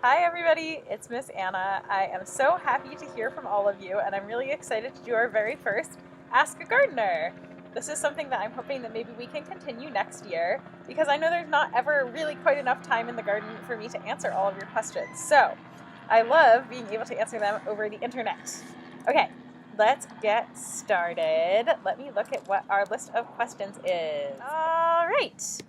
Hi everybody, it's Miss Anna. I am so happy to hear from all of you, and I'm really excited to do our very first Ask a Gardener. This is something that I'm hoping that maybe we can continue next year, because I know there's not ever really quite enough time in the garden for me to answer all of your questions. So, I love being able to answer them over the internet. Okay, let's get started. Let me look at what our list of questions is. All right.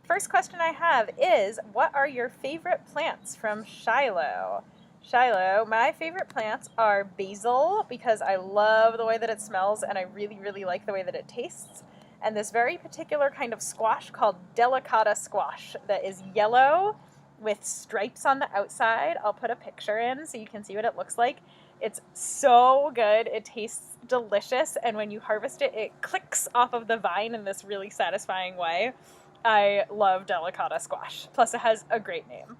First question I have is, what are your favorite plants from Shiloh? Shiloh, my favorite plants are basil, because I love the way that it smells and I really, really like the way that it tastes. And this very particular kind of squash called Delicata Squash that is yellow with stripes on the outside. I'll put a picture in so you can see what it looks like. It's so good. It tastes delicious, and when you harvest it, it clicks off of the vine in this really satisfying way. I love Delicata Squash. Plus, it has a great name.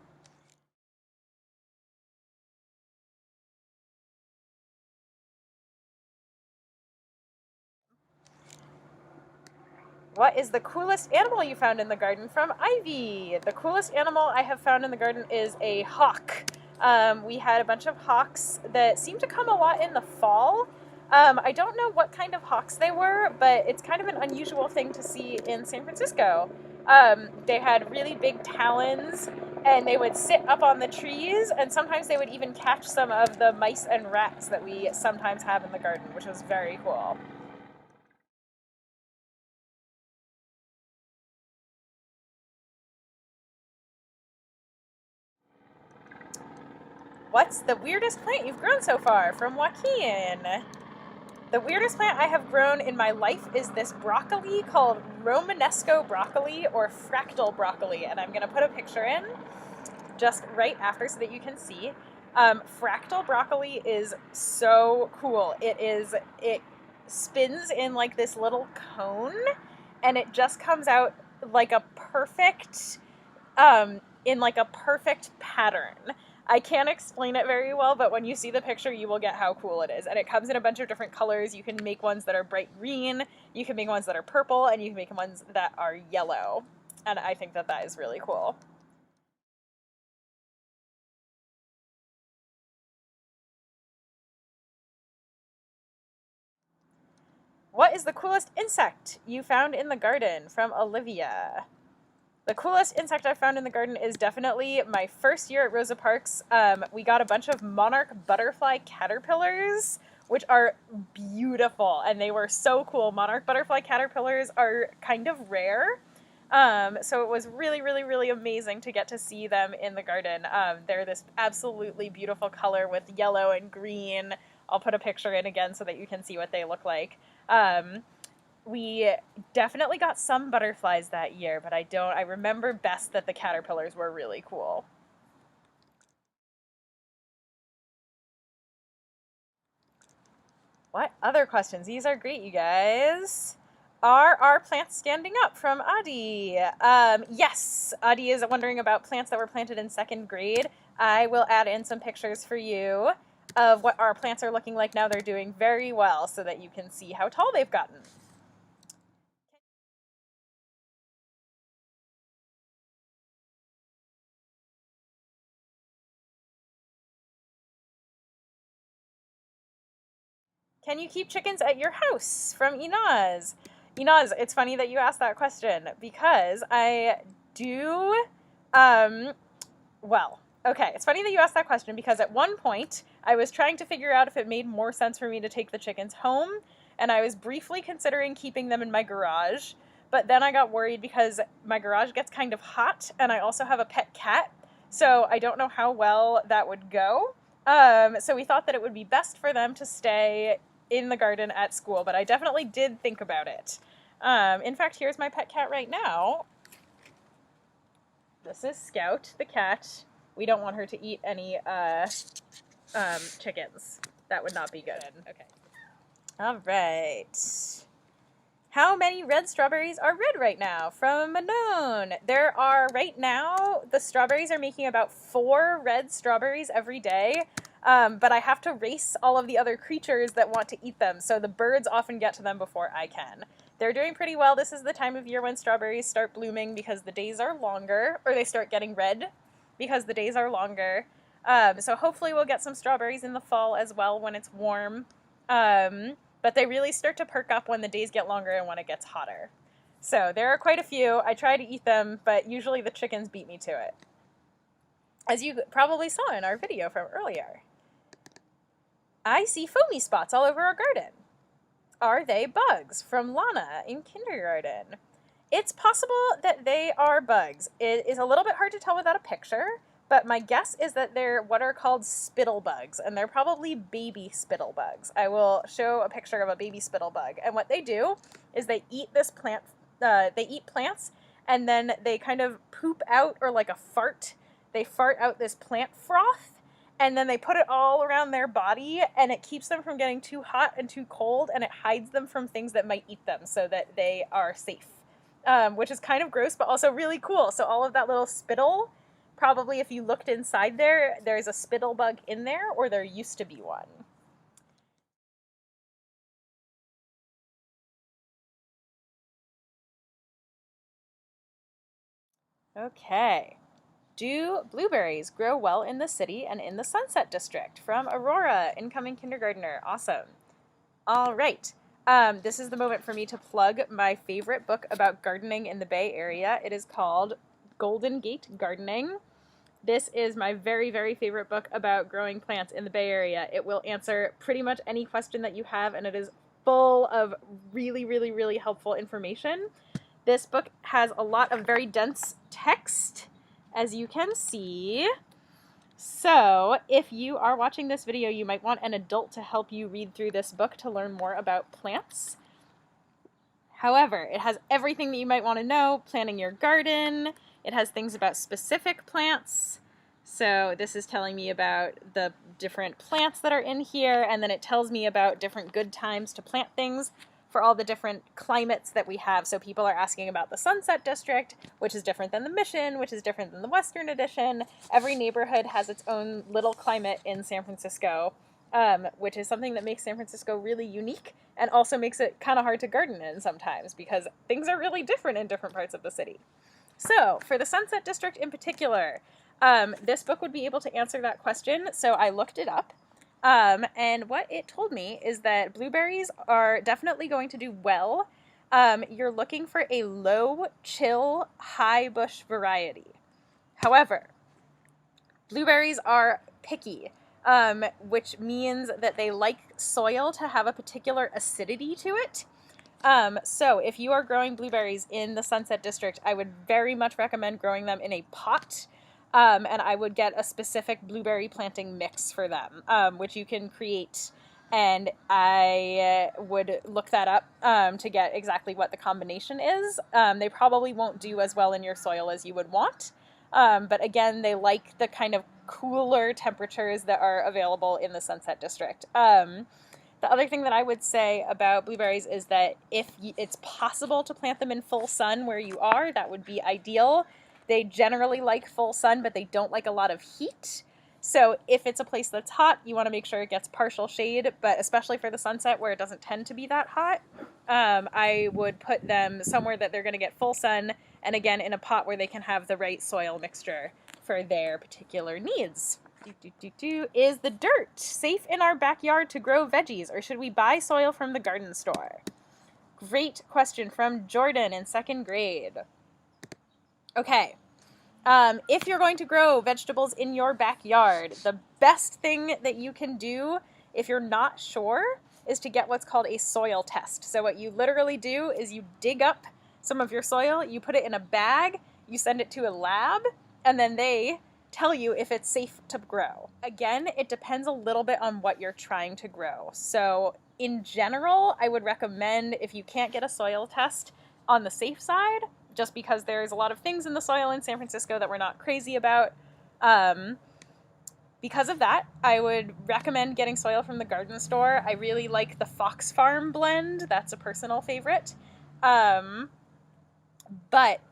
What is the coolest animal you found in the garden from Ivy? The coolest animal I have found in the garden is a hawk. We had a bunch of hawks that seem to come a lot in the fall. I don't know what kind of hawks they were, but it's kind of an unusual thing to see in San Francisco. They had really big talons, and they would sit up on the trees, and sometimes they would even catch some of the mice and rats that we sometimes have in the garden, which was very cool. What's the weirdest plant you've grown so far? From Joaquin. The weirdest plant I have grown in my life is this broccoli called Romanesco broccoli or fractal broccoli, and I'm going to put a picture in just right after so that you can see. Fractal broccoli is so cool. It spins in like this little cone, and it just comes out like a perfect, in like a perfect pattern. I can't explain it very well, but when you see the picture, you will get how cool it is. And it comes in a bunch of different colors. You can make ones that are bright green, you can make ones that are purple, and you can make ones that are yellow. And I think that that is really cool. What is the coolest insect you found in the garden? From Olivia. The coolest insect I found in the garden is definitely my first year at Rosa Parks. We got a bunch of monarch butterfly caterpillars, which are beautiful, and they were so cool. Monarch butterfly caterpillars are kind of rare, so it was really, really, really amazing to get to see them in the garden. They're this absolutely beautiful color with yellow and green. I'll put a picture in again so that you can see what they look like. We definitely got some butterflies that year, but I remember best that the caterpillars were really cool. What other questions? These are great, you guys. Are our plants standing up? From Adi. Yes, Adi is wondering about plants that were planted in second grade. I will add in some pictures for you of what our plants are looking like now. They're doing very well so that you can see how tall they've gotten. Can you keep chickens at your house? From Inaz. Inaz, it's funny that you asked that question because I do, um, well, okay, it's funny that you asked that question because at one point I was trying to figure out if it made more sense for me to take the chickens home, and I was briefly considering keeping them in my garage, but then I got worried because my garage gets kind of hot, and I also have a pet cat, so I don't know how well that would go. So we thought that it would be best for them to stay in the garden at school, but I definitely did think about it. In fact, here's my pet cat right now. This is Scout, the cat. We don't want her to eat any chickens. That would not be good. Okay. All right. How many red strawberries are red right now? From Manon. There are, right now, the strawberries are making about 4 red strawberries every day. But I have to race all of the other creatures that want to eat them, so the birds often get to them before I can. They're doing pretty well. This is the time of year when strawberries start blooming because the days are longer, or they start getting red because the days are longer. So hopefully we'll get some strawberries in the fall as well when it's warm. But they really start to perk up when the days get longer and when it gets hotter. So there are quite a few. I try to eat them, but usually the chickens beat me to it, as you probably saw in our video from earlier. I see foamy spots all over our garden. Are they bugs? From Lana in kindergarten. It's possible that they are bugs. It is a little bit hard to tell without a picture, but my guess is that they're what are called spittle bugs, and they're probably baby spittle bugs. I will show a picture of a baby spittle bug, and what they do is they eat this plant. They eat plants, and then they kind of poop out, or like a fart. They fart out this plant froth, and then they put it all around their body, and it keeps them from getting too hot and too cold, and it hides them from things that might eat them so that they are safe, which is kind of gross, but also really cool. So all of that little spittle, probably if you looked inside there, there's a spittle bug in there, or there used to be one. Okay. Do blueberries grow well in the city and in the Sunset District? From Aurora, incoming kindergartner. Awesome. All right. This is the moment for me to plug my favorite book about gardening in the Bay Area. It is called Golden Gate Gardening. This is my very, very favorite book about growing plants in the Bay Area. It will answer pretty much any question that you have, and it is full of really, really, really helpful information. This book has a lot of very dense text, as you can see. So if you are watching this video, you might want an adult to help you read through this book to learn more about plants. However, it has everything that you might want to know, planting your garden. It has things about specific plants. So this is telling me about the different plants that are in here, and then it tells me about different good times to plant things for all the different climates that we have. So people are asking about the Sunset District, which is different than the Mission, which is different than the Western Addition. Every neighborhood has its own little climate in San Francisco, which is something that makes San Francisco really unique and also makes it kind of hard to garden in sometimes because things are really different in different parts of the city. So for the Sunset District in particular, this book would be able to answer that question. So I looked it up. And what it told me is that blueberries are definitely going to do well. You're looking for a low, chill, high bush variety. However, blueberries are picky, which means that they like soil to have a particular acidity to it. So if you are growing blueberries in the Sunset District, I would very much recommend growing them in a pot. And I would get a specific blueberry planting mix for them, which you can create. And I would look that up to get exactly what the combination is. They probably won't do as well in your soil as you would want. But again, they like the kind of cooler temperatures that are available in the Sunset District. The other thing that I would say about blueberries is that if it's possible to plant them in full sun where you are, that would be ideal. They generally like full sun, but they don't like a lot of heat. So if it's a place that's hot, you want to make sure it gets partial shade, but especially for the sunset where it doesn't tend to be that hot, I would put them somewhere that they're going to get full sun, and again, in a pot where they can have the right soil mixture for their particular needs. Is the dirt safe in our backyard to grow veggies, or should we buy soil from the garden store? Great question from Jordan in 2nd grade. Okay, if you're going to grow vegetables in your backyard, the best thing that you can do if you're not sure is to get what's called a soil test. So what you literally do is you dig up some of your soil, you put it in a bag, you send it to a lab, and then they tell you if it's safe to grow. Again, it depends a little bit on what you're trying to grow. So in general, I would recommend, if you can't get a soil test, on the safe side, just because there's a lot of things in the soil in San Francisco that we're not crazy about. Because of that, I would recommend getting soil from the garden store. I really like the Fox Farm blend. That's a personal favorite. But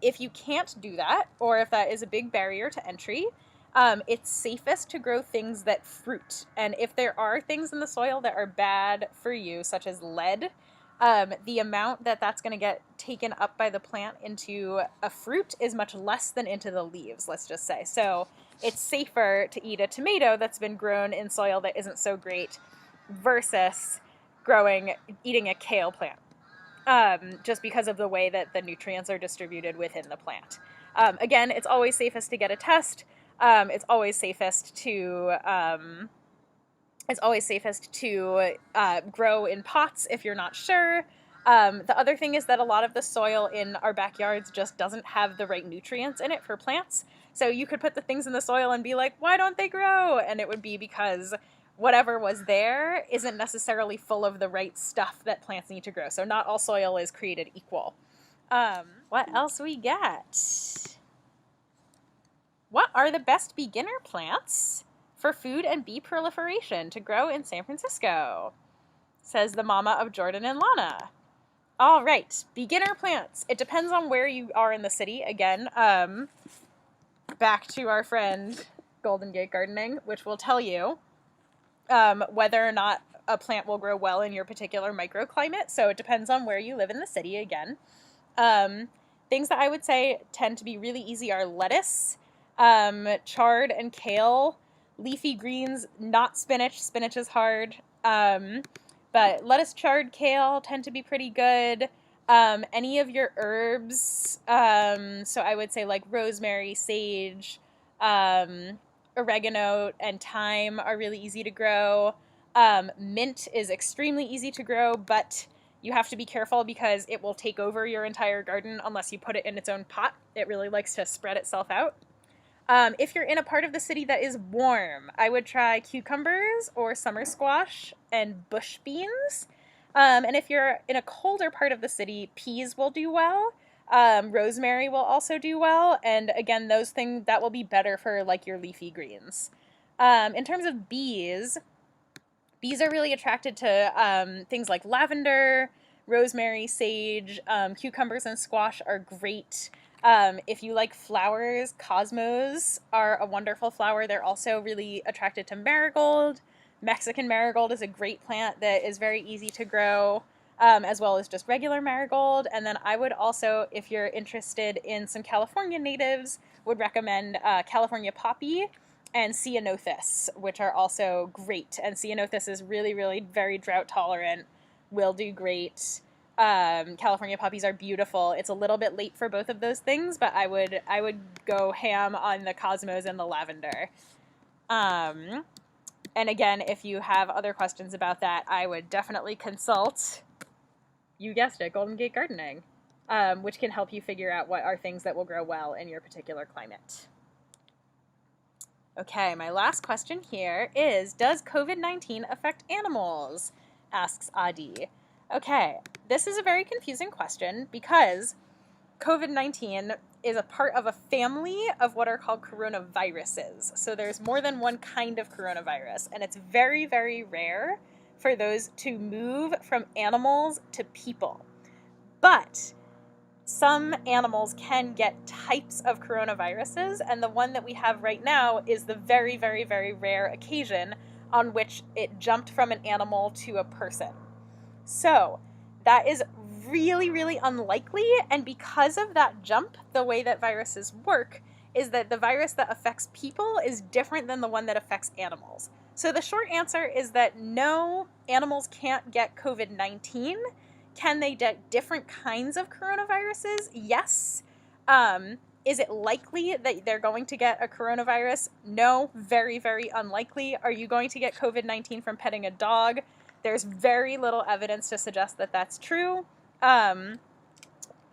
if you can't do that, or if that is a big barrier to entry, it's safest to grow things that fruit. And if there are things in the soil that are bad for you, such as lead, the amount that that's going to get taken up by the plant into a fruit is much less than into the leaves, let's just say. So it's safer to eat a tomato that's been grown in soil that isn't so great versus eating a kale plant, just because of the way that the nutrients are distributed within the plant. Again, it's always safest to get a test. It's always safest to grow in pots if you're not sure. The other thing is that a lot of the soil in our backyards just doesn't have the right nutrients in it for plants. So you could put the things in the soil and be like, why don't they grow? And it would be because whatever was there isn't necessarily full of the right stuff that plants need to grow. So not all soil is created equal. What else we got? What are the best beginner plants for food and bee proliferation to grow in San Francisco? Says the mama of Jordan and Lana. All right, beginner plants. It depends on where you are in the city. Again, back to our friend Golden Gate Gardening, which will tell you whether or not a plant will grow well in your particular microclimate. So it depends on where you live in the city again. Things that I would say tend to be really easy are lettuce, chard and kale, leafy greens, not spinach. Spinach is hard. But lettuce, chard, kale tend to be pretty good. Any of your herbs, so I would say like rosemary, sage, oregano, and thyme are really easy to grow. Mint is extremely easy to grow, but you have to be careful because it will take over your entire garden unless you put it in its own pot. It really likes to spread itself out. If you're in a part of the city that is warm, I would try cucumbers or summer squash and bush beans. And if you're in a colder part of the city, peas will do well. Rosemary will also do well. And again, those things that will be better for like your leafy greens. In terms of bees are really attracted to things like lavendar, rosemary, sage. Cucumbers and squash are great. If you like flowers, cosmos are a wonderful flower. They're also really attracted to marigold. Mexican marigold is a great plant that is very easy to grow, as well as just regular marigold. And then I would also, if you're interested in some California natives, would recommend California poppy and ceanothus, which are also great. And ceanothus is really, really very drought tolerant, will do great. California poppies are beautiful. It's a little bit late for both of those things, but I would go ham on the cosmos and the lavender. And again, if you have other questions about that, I would definitely consult, you guessed it, Golden Gate Gardening, which can help you figure out what are things that will grow well in your particular climate. Okay, my last question here is, does COVID-19 affect animals? Asks Adi. Okay, this is a very confusing question because COVID-19 is a part of a family of what are called coronaviruses. So there's more than one kind of coronavirus, and it's very, very rare for those to move from animals to people. But some animals can get types of coronaviruses, and the one that we have right now is the very, very, very rare occasion on which it jumped from an animal to a person. So that is really, really unlikely, and because of that jump, the way that viruses work is that the virus that affects people is different than the one that affects animals. So the short answer is that no, animals can't get COVID-19. Can they get different kinds of coronaviruses? Yes. Is it likely that they're going to get a coronavirus? No, very, very unlikely. Are you going to get COVID-19 from petting a dog? There's very little evidence to suggest that that's true.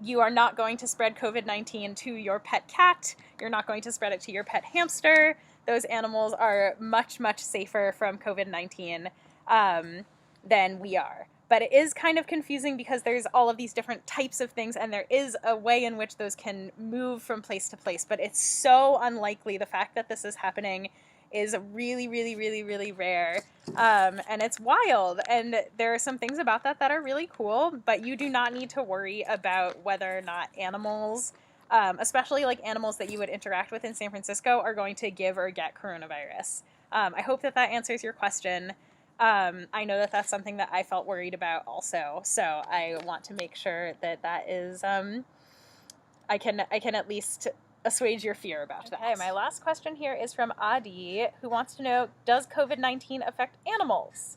You are not going to spread COVID-19 to your pet cat. You're not going to spread it to your pet hamster. Those animals are much, much safer from COVID-19 than we are. But it is kind of confusing because there's all of these different types of things, and there is a way in which those can move from place to place. But it's so unlikely. The fact that this is happening is really, really, really, really rare. And it's wild. And there are some things about that that are really cool, but you do not need to worry about whether or not animals, especially like animals that you would interact with in San Francisco, are going to give or get coronavirus. I hope that that answers your question. I know that that's something that I felt worried about also. So I want to make sure that that is, I can at least assuage your fear about that. Okay, my last question here is from Adi, who wants to know, does COVID-19 affect animals?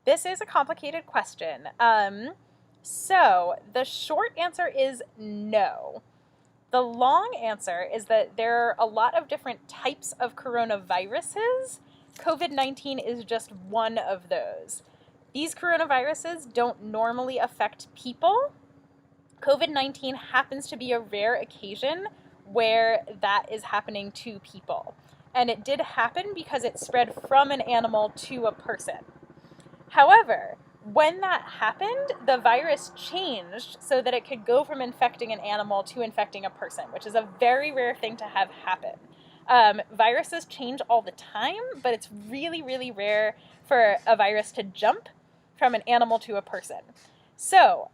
This is a complicated question. So the short answer is no. The long answer is that there are a lot of different types of coronaviruses. COVID-19 is just one of those. These coronaviruses don't normally affect people. COVID-19 happens to be a rare occasion where that is happening to people. And it did happen because it spread from an animal to a person. However, when that happened, the virus changed so that it could go from infecting an animal to infecting a person, which is a very rare thing to have happen. Viruses change all the time, but it's really, really rare for a virus to jump from an animal to a person. So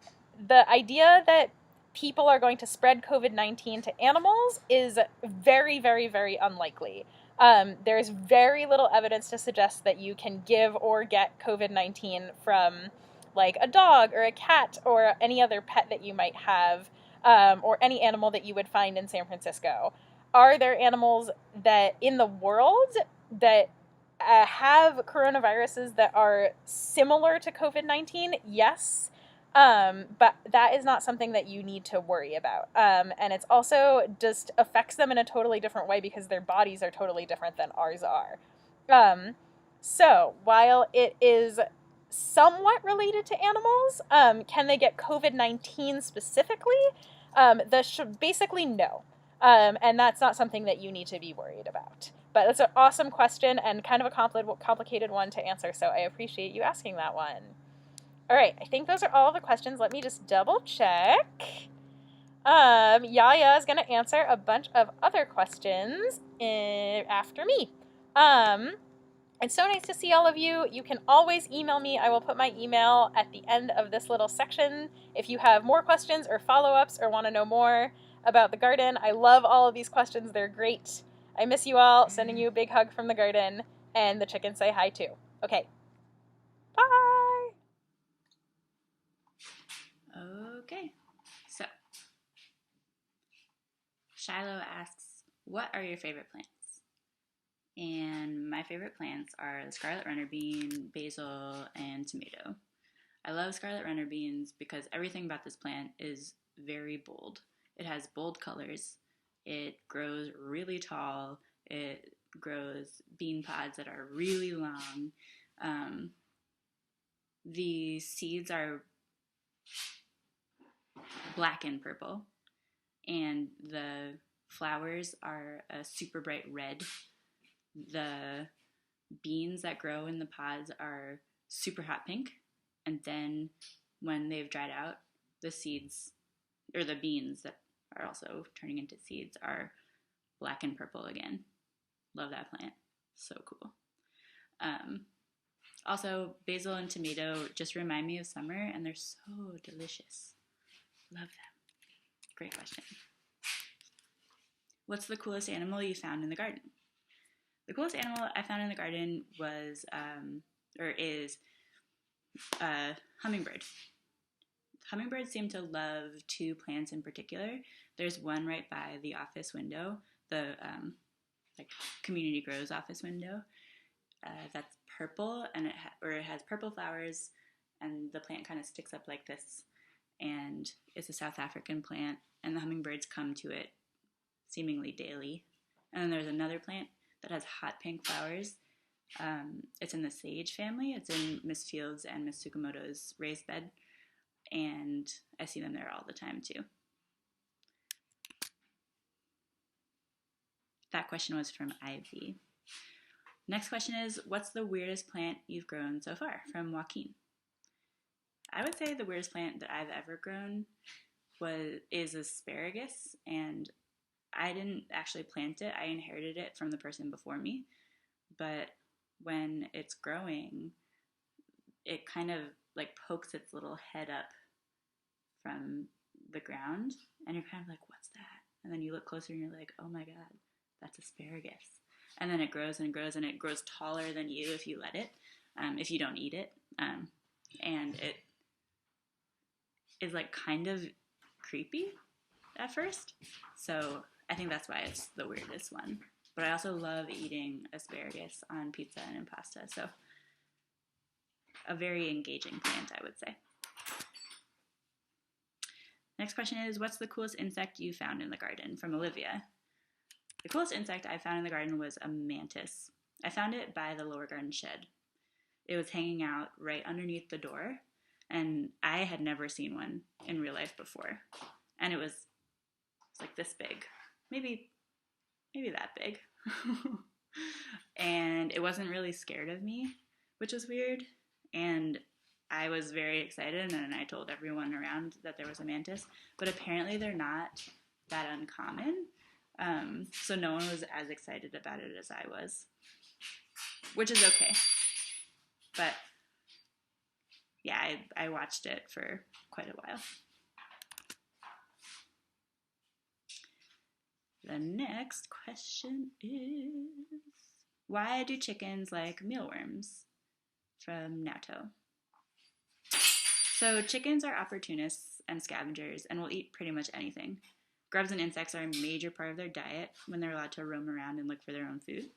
the idea that people are going to spread COVID-19 to animals is very, very, very unlikely. There's very little evidence to suggest that you can give or get COVID-19 from like a dog or a cat or any other pet that you might have, or any animal that you would find in San Francisco. Are there animals that in the world that have coronaviruses that are similar to COVID-19? Yes. But that is not something that you need to worry about. And it's also just affects them in a totally different way because their bodies are totally different than ours are. So while it is somewhat related to animals, can they get COVID-19 specifically? Basically no. And that's not something that you need to be worried about. But that's an awesome question and kind of a complicated one to answer, so I appreciate you asking that one. All right, I think those are all the questions. Let me just double check. Yaya is going to answer a bunch of other questions after me. It's so nice to see all of you. You can always email me. I will put my email at the end of this little section if you have more questions or follow-ups or want to know more about the garden. I love all of these questions. They're great. I miss you all. Sending you a big hug from the garden, and the chickens say hi too. Okay. Bye. Okay, so Shiloh asks, what are your favorite plants? And my favorite plants are the scarlet runner bean, basil, and tomato. I love scarlet runner beans because everything about this plant is very bold. It has bold colors. It grows really tall. It grows bean pods that are really long. The seeds are black and purple, and the flowers are a super bright red. The beans that grow in the pods are super hot pink, and then when they've dried out, the seeds, or the beans that are also turning into seeds, are black and purple again. Love that plant. So cool. Also, basil and tomato just remind me of summer, and they're so delicious. Love them. Great question. What's the coolest animal you found in the garden? The coolest animal I found in the garden was, is a hummingbird. Hummingbirds seem to love two plants in particular. There's one right by the office window, the Communitygrows office window. That's purple, and it has purple flowers, and the plant kind of sticks up like this. And it's a South African plant, and the hummingbirds come to it seemingly daily. And then there's another plant that has hot pink flowers. It's in the sage family. It's in Miss Fields and Miss Tsukamoto's raised bed, and I see them there all the time too. That question was from Ivy. Next question is, what's the weirdest plant you've grown so far? From Joaquin. I would say the weirdest plant that I've ever grown is asparagus, and I didn't actually plant it. I inherited it from the person before me. But when it's growing, it kind of like pokes its little head up from the ground, and you're kind of like, what's that? And then you look closer and you're like, oh my God, that's asparagus. And then it grows and grows, and it grows taller than you if you let it. if you don't eat it. And it is like kind of creepy at first. So I think that's why it's the weirdest one. But I also love eating asparagus on pizza and in pasta. So a very engaging plant, I would say. Next question is, what's the coolest insect you found in the garden? From Olivia. The coolest insect I found in the garden was a mantis. I found it by the lower garden shed. It was hanging out right underneath the door, and I had never seen one in real life before. And it was like this big, maybe that big. And it wasn't really scared of me, which was weird. And I was very excited, and I told everyone around that there was a mantis. But apparently they're not that uncommon. So no one was as excited about it as I was, which is okay. But yeah, I watched it for quite a while. The next question is, why do chickens like mealworms? From Nato. So chickens are opportunists and scavengers and will eat pretty much anything. Grubs and insects are a major part of their diet when they're allowed to roam around and look for their own food.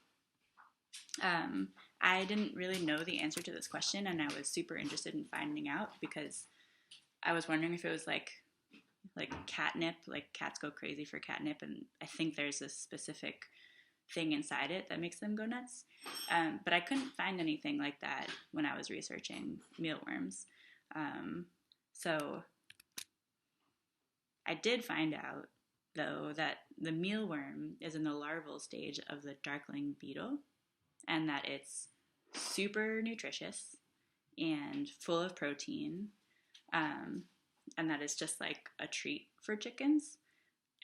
I didn't really know the answer to this question, and I was super interested in finding out because I was wondering if it was like catnip, like cats go crazy for catnip, and I think there's a specific thing inside it that makes them go nuts. But I couldn't find anything like that when I was researching mealworms. So I did find out, though, that the mealworm is in the larval stage of the darkling beetle, and that it's super nutritious and full of protein, and that it's just like a treat for chickens.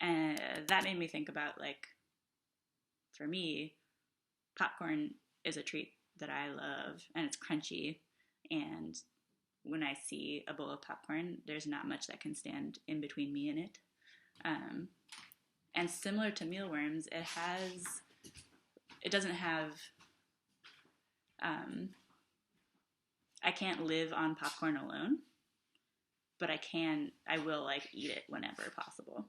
And that made me think about, like, for me, popcorn is a treat that I love, and it's crunchy, and when I see a bowl of popcorn, there's not much that can stand in between me and it. And similar to mealworms, it doesn't have, I can't live on popcorn alone, but I will like eat it whenever possible.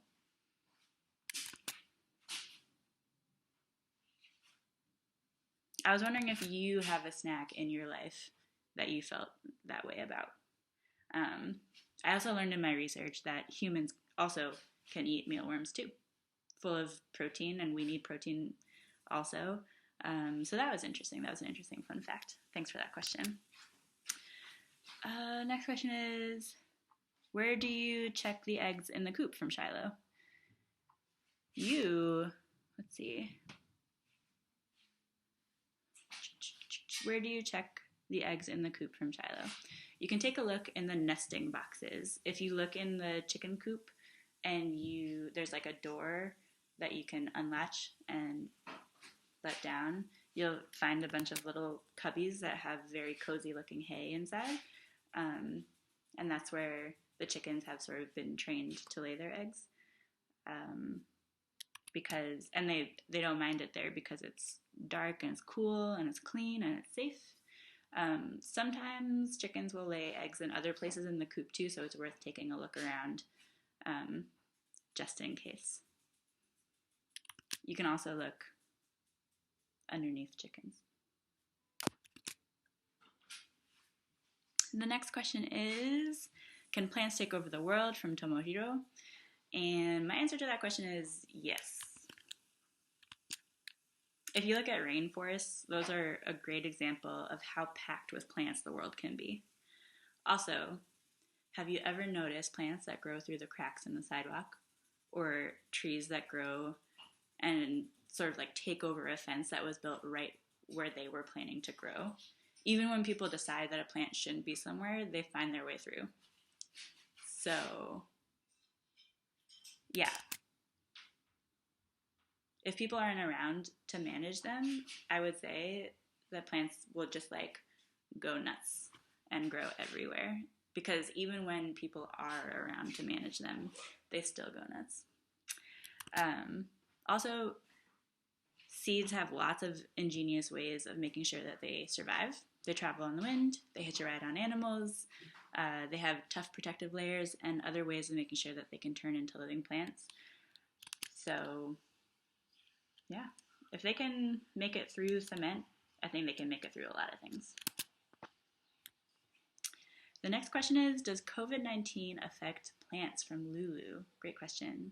I was wondering if you have a snack in your life that you felt that way about. I also learned in my research that humans also can eat mealworms too, full of protein, and we need protein also. So that was interesting. That was an interesting fun fact. Thanks for that question. Next question is, where do you check the eggs in the coop? From Shiloh. Let's see. Where do you check the eggs in the coop? From Shiloh. You can take a look in the nesting boxes. If you look in the chicken coop and there's like a door that you can unlatch and let down, you'll find a bunch of little cubbies that have very cozy looking hay inside. And that's where the chickens have sort of been trained to lay their eggs. And they don't mind it there because it's dark and it's cool and it's clean and it's safe. Sometimes chickens will lay eggs in other places in the coop too, so it's worth taking a look around just in case. You can also look underneath chickens. The next question is, can plants take over the world? From Tomohiro. And my answer to that question is yes. If you look at rainforests, those are a great example of how packed with plants the world can be. Also, have you ever noticed plants that grow through the cracks in the sidewalk? Or trees that grow and sort of like take over a fence that was built right where they were planning to grow? Even when people decide that a plant shouldn't be somewhere, they find their way through. So, yeah. If people aren't around to manage them, I would say that plants will just like go nuts and grow everywhere. Because even when people are around to manage them, they still go nuts. Also, Seeds have lots of ingenious ways of making sure that they survive. They travel on the wind, they hitch a ride on animals, they have tough protective layers, and other ways of making sure that they can turn into living plants. So, yeah, if they can make it through cement, I think they can make it through a lot of things. The next question is, does COVID-19 affect plants? From Lulu. Great question.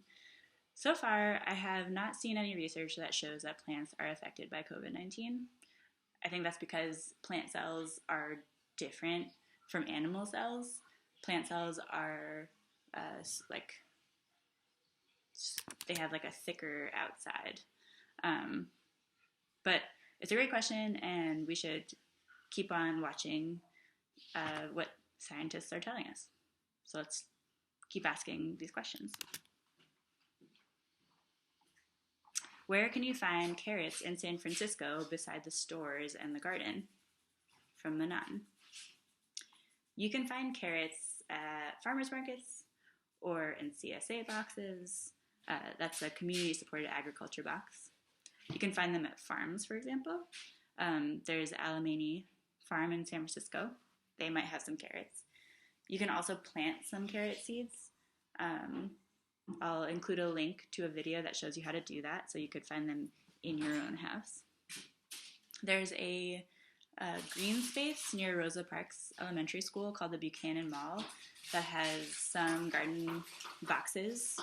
So far, I have not seen any research that shows that plants are affected by COVID-19. I think that's because plant cells are different from animal cells. Plant cells are they have like a thicker outside. But it's a great question, and we should keep on watching what scientists are telling us. So let's keep asking these questions. Where can you find carrots in San Francisco beside the stores and the garden? From Manan. You can find carrots at farmers markets or in CSA boxes. That's a community-supported agriculture box. You can find them at farms, for example. There's Alamany Farm in San Francisco. They might have some carrots. You can also plant some carrot seeds. I'll include a link to a video that shows you how to do that, so you could find them in your own house. There's a green space near Rosa Parks Elementary School called the Buchanan Mall that has some garden boxes.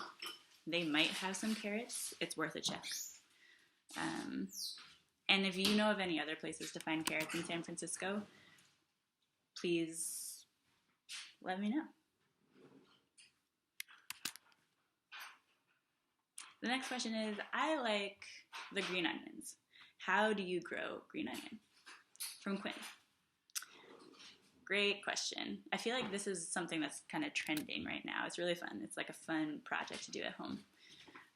They might have some carrots. It's worth a check. And if you know of any other places to find carrots in San Francisco, please let me know. The next question is, I like the green onions. How do you grow green onion? From Quinn. Great question. I feel like this is something that's kind of trending right now. It's really fun. It's like a fun project to do at home.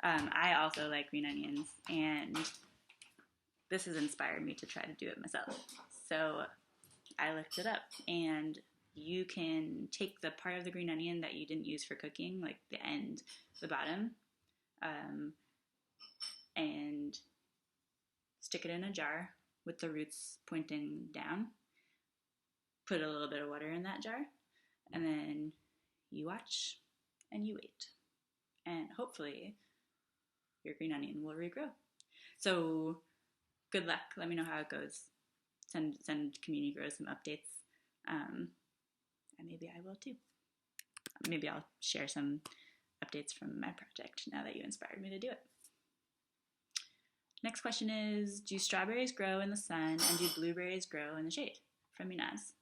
I also like green onions, and this has inspired me to try to do it myself. So I looked it up, and you can take the part of the green onion that you didn't use for cooking, like the end, the bottom, and stick it in a jar with the roots pointing down. Put a little bit of water in that jar, and then you watch and you wait. And hopefully your green onion will regrow. So good luck. Let me know how it goes. Send Communitygrows some updates. And maybe I will too. Maybe I'll share some updates from my project now that you inspired me to do it. Next question is, do strawberries grow in the sun and do blueberries grow in the shade? From Minaz.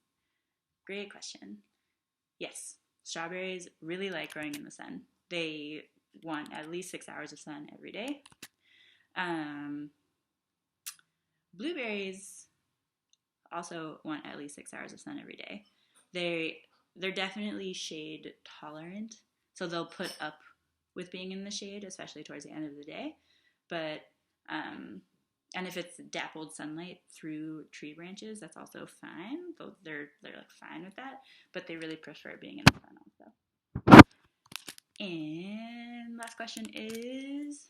Great question. Yes, strawberries really like growing in the sun. They want at least 6 hours of sun every day. Blueberries also want at least 6 hours of sun every day. They're definitely shade tolerant, so they'll put up with being in the shade, especially towards the end of the day. But and if it's dappled sunlight through tree branches, that's also fine. They're like fine with that, but they really prefer being in the sun also. And last question is,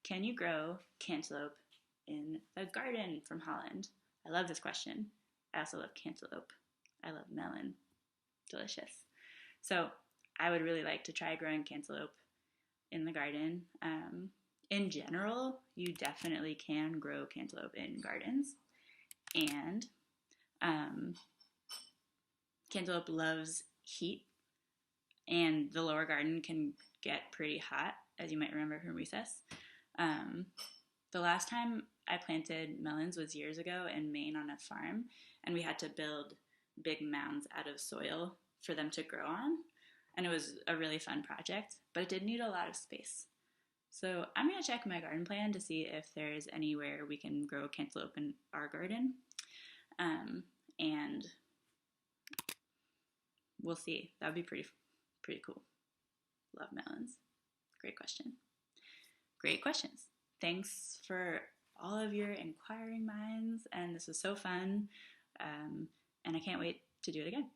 can you grow cantaloupe in the garden? From Holland. I love this question. I also love cantaloupe. I love melon. Delicious. So I would really like to try growing cantaloupe in the garden. In general, you definitely can grow cantaloupe in gardens. And cantaloupe loves heat, and the lower garden can get pretty hot, as you might remember from recess. The last time I planted melons was years ago in Maine on a farm, and we had to build big mounds out of soil for them to grow on. And it was a really fun project, but it did need a lot of space. So I'm going to check my garden plan to see if there's anywhere we can grow cantaloupe in our garden. And we'll see. That would be pretty cool. Love melons. Great question. Great questions. Thanks for all of your inquiring minds, and this was so fun. And I can't wait to do it again.